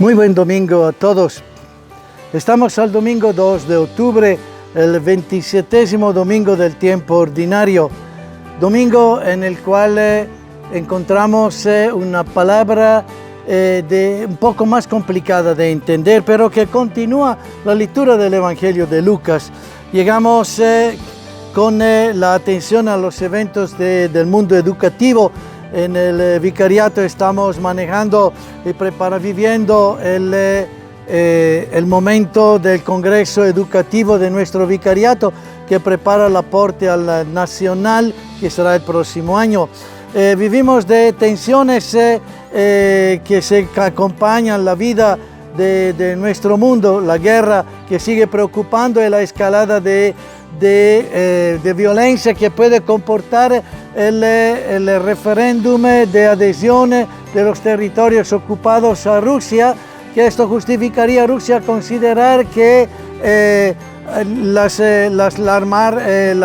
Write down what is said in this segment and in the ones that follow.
Muy buen domingo a todos. Estamos al domingo 2 de octubre, el 27º domingo del tiempo ordinario, domingo en el cual encontramos una palabra un poco más complicada de entender, pero que continúa la lectura del Evangelio de Lucas. Llegamos con la atención a los eventos del mundo educativo. En el vicariato estamos manejando y viviendo el momento del congreso educativo de nuestro vicariato, que prepara el aporte al nacional, que será el próximo año. Vivimos de tensiones que se acompañan la vida de nuestro mundo, la guerra que sigue preocupando y la escalada de violencia que puede comportar el referéndum de adhesión de los territorios ocupados a Rusia, que esto justificaría a Rusia considerar que la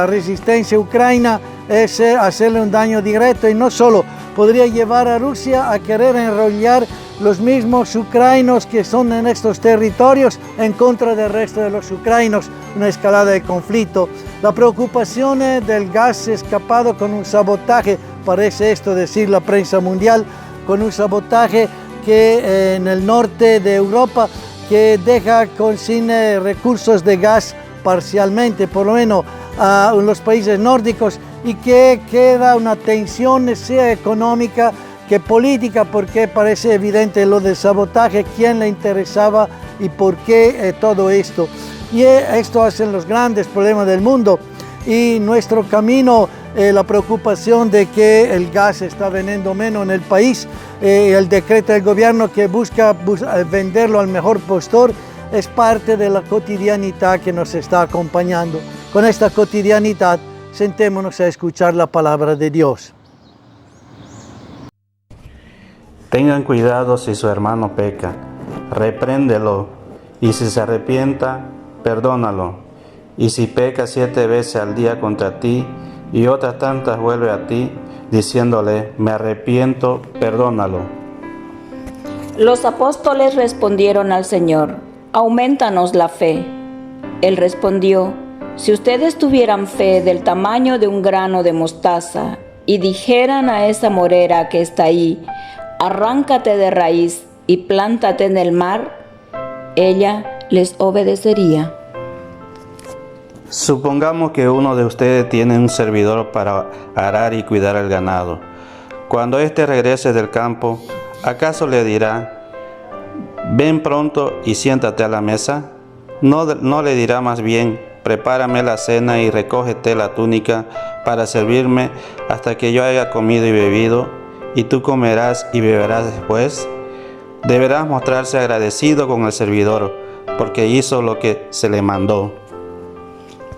resistencia ucraniana es hacerle un daño directo, y no solo podría llevar a Rusia a querer enrollar los mismos ucranianos que son en estos territorios en contra del resto de los ucranianos, una escalada de conflicto. La preocupación del gas escapado con un sabotaje, parece esto decir la prensa mundial, con un sabotaje que en el norte de Europa que deja sin recursos de gas parcialmente, por lo menos a los países nórdicos, y que queda una tensión sea económica que política, porque parece evidente lo del sabotaje, quién le interesaba y por qué todo esto. Y esto hacen los grandes problemas del mundo, y nuestro camino, la preocupación de que el gas está vendiendo menos en el país, el decreto del gobierno que busca venderlo al mejor postor, es parte de la cotidianidad que nos está acompañando. Con esta cotidianidad, sentémonos a escuchar la palabra de Dios. Tengan cuidado si su hermano peca, repréndelo, y si se arrepienta, perdónalo. Y si peca 7 veces al día contra ti, y otras tantas vuelve a ti, diciéndole, me arrepiento, perdónalo. Los apóstoles respondieron al Señor, aumentanos la fe. Él respondió, si ustedes tuvieran fe del tamaño de un grano de mostaza, y dijeran a esa morera que está ahí, arráncate de raíz y plántate en el mar, ella les obedecería. Supongamos que uno de ustedes tiene un servidor para arar y cuidar el ganado. Cuando éste regrese del campo, ¿acaso le dirá, ven pronto y siéntate a la mesa? ¿No le dirá más bien, prepárame la cena y recógete la túnica para servirme hasta que yo haya comido y bebido, y tú comerás y beberás después? Deberás mostrarse agradecido con el servidor, porque hizo lo que se le mandó.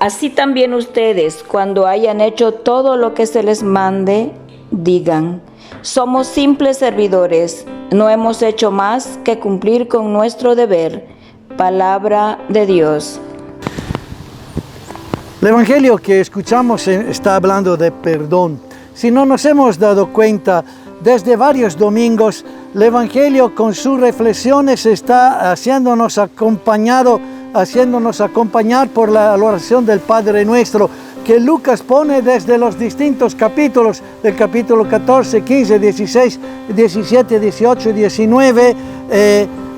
Así también ustedes, cuando hayan hecho todo lo que se les mande, digan, somos simples servidores, no hemos hecho más que cumplir con nuestro deber. Palabra de Dios. El Evangelio que escuchamos está hablando de perdón. Si no nos hemos dado cuenta, desde varios domingos, el Evangelio con sus reflexiones está haciéndonos acompañar por la oración del Padre Nuestro, que Lucas pone desde los distintos capítulos, del capítulo 14, 15, 16, 17, 18 y 19,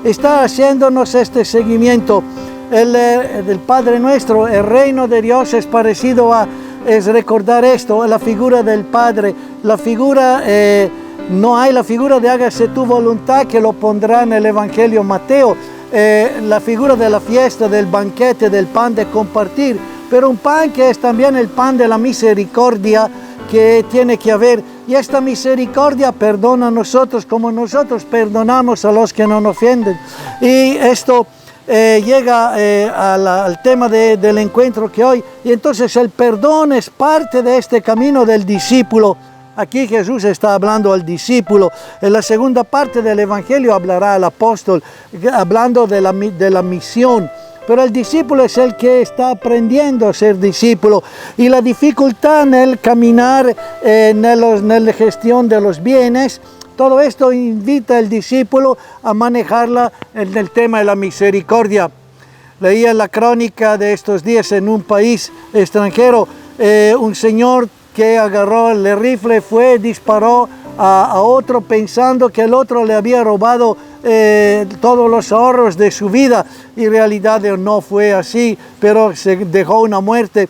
está haciéndonos este seguimiento. El Padre Nuestro, el reino de Dios es parecido es recordar esto, la figura del Padre, la figura, no hay la figura de hágase tu voluntad, que lo pondrá en el Evangelio Mateo, la figura de la fiesta, del banquete, del pan de compartir, pero un pan que es también el pan de la misericordia que tiene que haber, y esta misericordia perdona a nosotros como nosotros perdonamos a los que nos ofenden. Y esto llega al tema del encuentro que hoy, y entonces el perdón es parte de este camino del discípulo. Aquí Jesús está hablando al discípulo. En la segunda parte del Evangelio hablará al apóstol, hablando de la misión. Pero el discípulo es el que está aprendiendo a ser discípulo. Y la dificultad en el caminar, en la gestión de los bienes, todo esto invita al discípulo a manejarla en el tema de la misericordia. Leía la crónica de estos días en un país extranjero, un señor que agarró el rifle, disparó a otro pensando que el otro le había robado todos los ahorros de su vida, y en realidad no fue así, pero se dejó una muerte.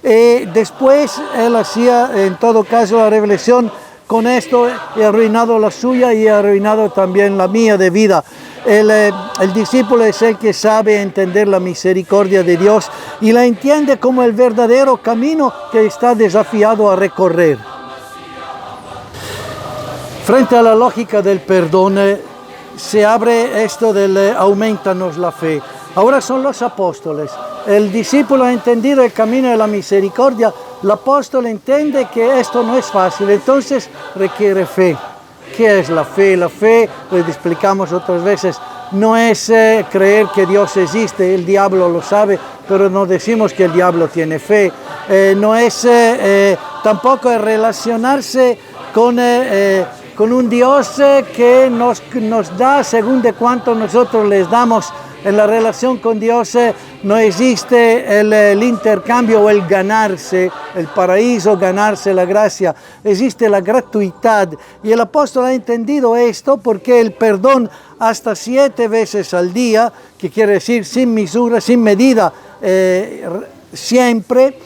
Después él hacía en todo caso la reflexión: con esto he arruinado la suya y he arruinado también la mía de vida. El discípulo es el que sabe entender la misericordia de Dios y la entiende como el verdadero camino que está desafiado a recorrer. Frente a la lógica del perdón, se abre esto del aumentanos la fe. Ahora son los apóstoles. El discípulo ha entendido el camino de la misericordia. El apóstol entiende que esto no es fácil, entonces requiere fe. ¿Qué es la fe? La fe, pues explicamos otras veces, no es creer que Dios existe, el diablo lo sabe, pero no decimos que el diablo tiene fe. No es tampoco relacionarse con un Dios que nos da según de cuánto nosotros les damos. En la relación con Dios no existe el intercambio o el ganarse el paraíso, ganarse la gracia. Existe la gratuidad. Y el apóstol ha entendido esto porque el perdón hasta 7 veces al día, que quiere decir sin misura, sin medida, siempre,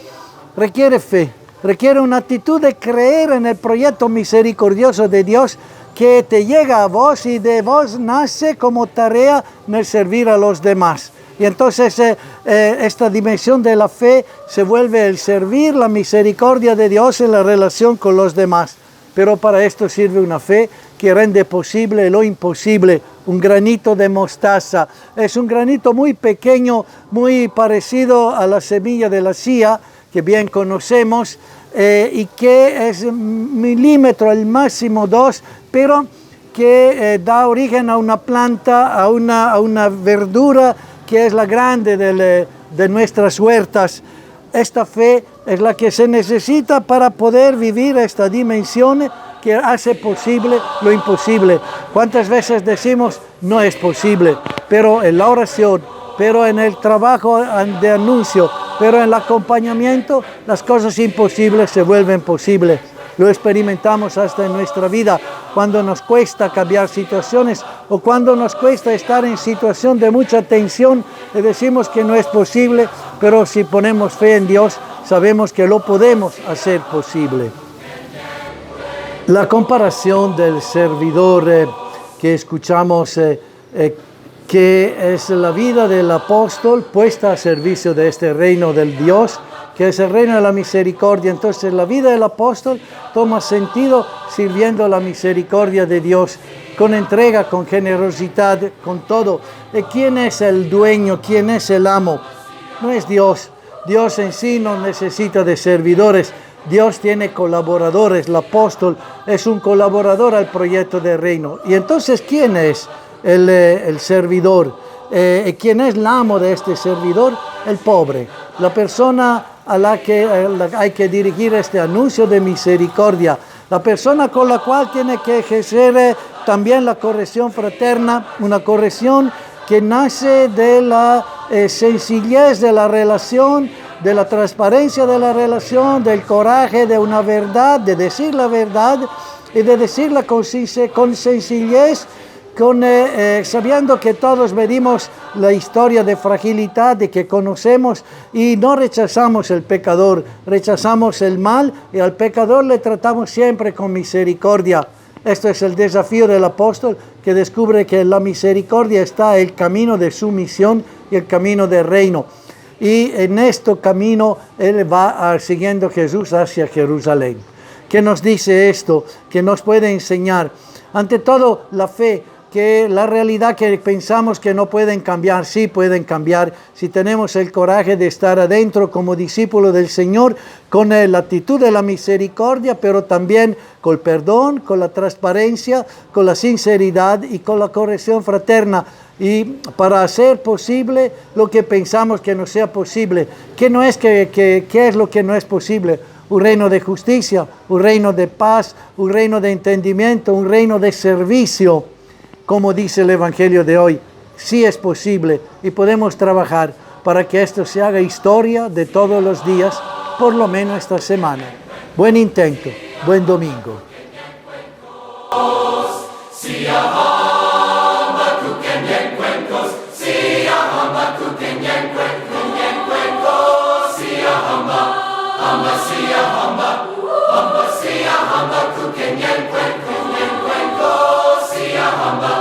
requiere fe. Requiere una actitud de creer en el proyecto misericordioso de Dios, que te llega a vos y de vos nace como tarea en el servir a los demás. Y entonces esta dimensión de la fe se vuelve el servir la misericordia de Dios en la relación con los demás. Pero para esto sirve una fe que rende posible lo imposible, un granito de mostaza. Es un granito muy pequeño, muy parecido a la semilla de la chía, que bien conocemos, y que es milímetro, el máximo 2, pero que da origen a una planta, a una verdura que es la grande de nuestras huertas. Esta fe es la que se necesita para poder vivir esta dimensión que hace posible lo imposible. ¿Cuántas veces decimos no es posible? Pero en la oración, pero en el trabajo de anuncio, pero en el acompañamiento, las cosas imposibles se vuelven posibles. Lo experimentamos hasta en nuestra vida, cuando nos cuesta cambiar situaciones o cuando nos cuesta estar en situación de mucha tensión, le decimos que no es posible, pero si ponemos fe en Dios, sabemos que lo podemos hacer posible. La comparación del servidor que escuchamos, que es la vida del apóstol puesta a servicio de este reino del Dios, que es el reino de la misericordia. Entonces la vida del apóstol toma sentido sirviendo la misericordia de Dios, con entrega, con generosidad, con todo. ¿Quién es el dueño? ¿Quién es el amo? No es Dios. Dios en sí no necesita de servidores. Dios tiene colaboradores. El apóstol es un colaborador al proyecto del reino. Y entonces, ¿quién es el servidor? ¿Quién es el amo de este servidor? El pobre, la persona a la que hay que dirigir este anuncio de misericordia, la persona con la cual tiene que ejercer también la corrección fraterna, una corrección que nace de la sencillez de la relación, de la transparencia de la relación, del coraje de una verdad, de decir la verdad y de decirla con sencillez, sabiendo que todos medimos la historia de fragilidad de que conocemos y no rechazamos el pecador, rechazamos el mal y al pecador le tratamos siempre con misericordia. Esto es el desafío del apóstol, que descubre que en la misericordia está el camino de su misión y el camino del reino. Y en este camino él va siguiendo Jesús hacia Jerusalén. ¿Qué nos dice esto? ¿Qué nos puede enseñar? Ante todo, la fe, que la realidad que pensamos que no pueden cambiar, sí pueden cambiar, si tenemos el coraje de estar adentro como discípulo del Señor, con la actitud de la misericordia, pero también con el perdón, con la transparencia, con la sinceridad y con la corrección fraterna. Y para hacer posible lo que pensamos que no sea posible. ¿Qué es lo que no es posible? un reino de justicia, un reino de paz, un reino de entendimiento, un reino de servicio, como dice el Evangelio de hoy. Sí es posible y podemos trabajar para que esto se haga historia de todos los días, por lo menos esta semana. Buen intento, buen domingo. Hamba,